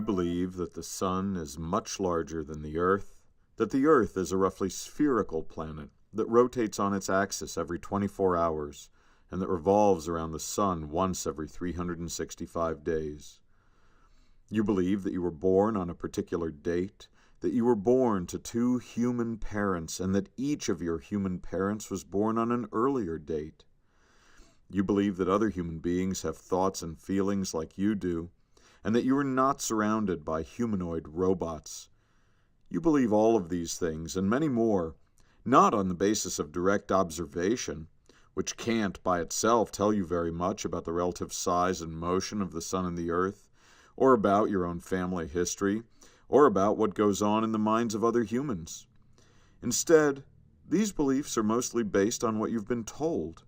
believe that the sun is much larger than the earth, that the earth is a roughly spherical planet that rotates on its axis every 24 hours, and that revolves around the sun once every 365 days. You believe that you were born on a particular date, that you were born to 2 human parents, and that each of your human parents was born on an earlier date. You believe that other human beings have thoughts and feelings like you do, and that you are not surrounded by humanoid robots. You believe all of these things, and many more, not on the basis of direct observation, which can't by itself tell you very much about the relative size and motion of the sun and the earth, or about your own family history, or about what goes on in the minds of other humans. Instead, these beliefs are mostly based on what you've been told.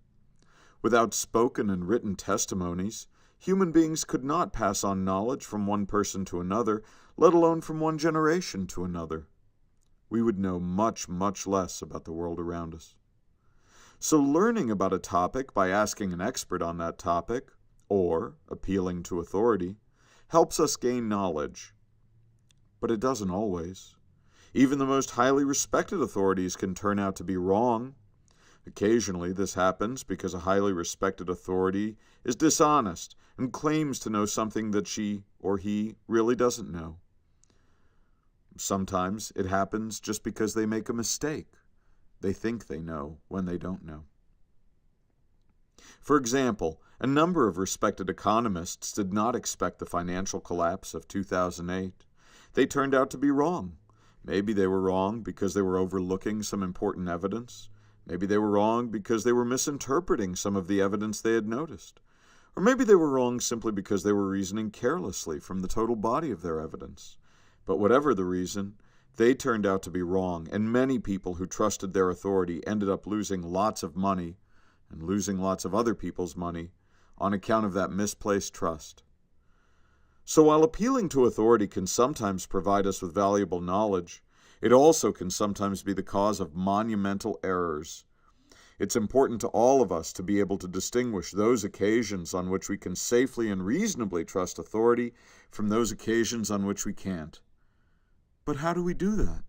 Without spoken and written testimonies, human beings could not pass on knowledge from one person to another, let alone from one generation to another. We would know much, much less about the world around us. So learning about a topic by asking an expert on that topic, or appealing to authority, helps us gain knowledge. But it doesn't always. Even the most highly respected authorities can turn out to be wrong. Occasionally, this happens because a highly respected authority is dishonest and claims to know something that she or he really doesn't know. Sometimes it happens just because they make a mistake. They think they know when they don't know. For example, a number of respected economists did not expect the financial collapse of 2008. They turned out to be wrong. Maybe they were wrong because they were overlooking some important evidence. Maybe they were wrong because they were misinterpreting some of the evidence they had noticed. Or maybe they were wrong simply because they were reasoning carelessly from the total body of their evidence. But whatever the reason, they turned out to be wrong, and many people who trusted their authority ended up losing lots of money and losing lots of other people's money on account of that misplaced trust. So while appealing to authority can sometimes provide us with valuable knowledge, it also can sometimes be the cause of monumental errors. It's important to all of us to be able to distinguish those occasions on which we can safely and reasonably trust authority from those occasions on which we can't. But how do we do that?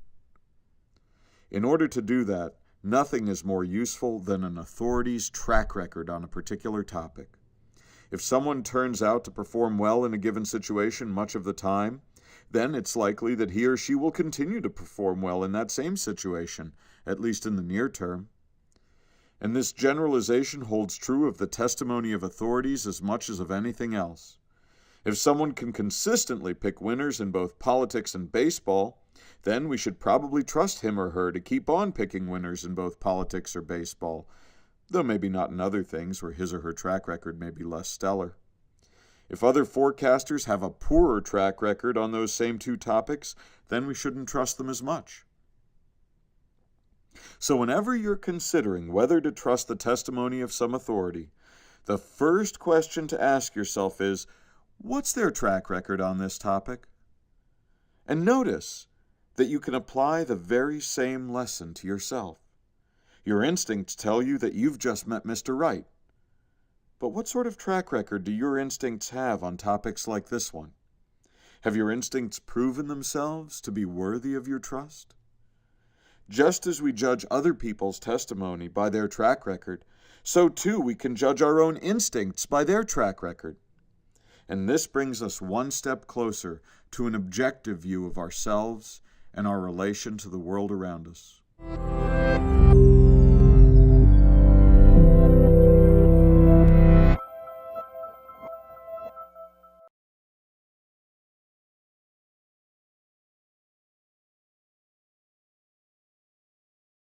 In order to do that, nothing is more useful than an authority's track record on a particular topic. If someone turns out to perform well in a given situation much of the time, then it's likely that he or she will continue to perform well in that same situation, at least in the near term. And this generalization holds true of the testimony of authorities as much as of anything else. If someone can consistently pick winners in both politics and baseball, then we should probably trust him or her to keep on picking winners in both politics or baseball, though maybe not in other things where his or her track record may be less stellar. If other forecasters have a poorer track record on those same 2 topics, then we shouldn't trust them as much. So whenever you're considering whether to trust the testimony of some authority, the first question to ask yourself is, what's their track record on this topic? And notice that you can apply the very same lesson to yourself. Your instincts tell you that you've just met Mr. Right. But what sort of track record do your instincts have on topics like this one? Have your instincts proven themselves to be worthy of your trust? Just as we judge other people's testimony by their track record, so too we can judge our own instincts by their track record. And this brings us one step closer to an objective view of ourselves and our relation to the world around us.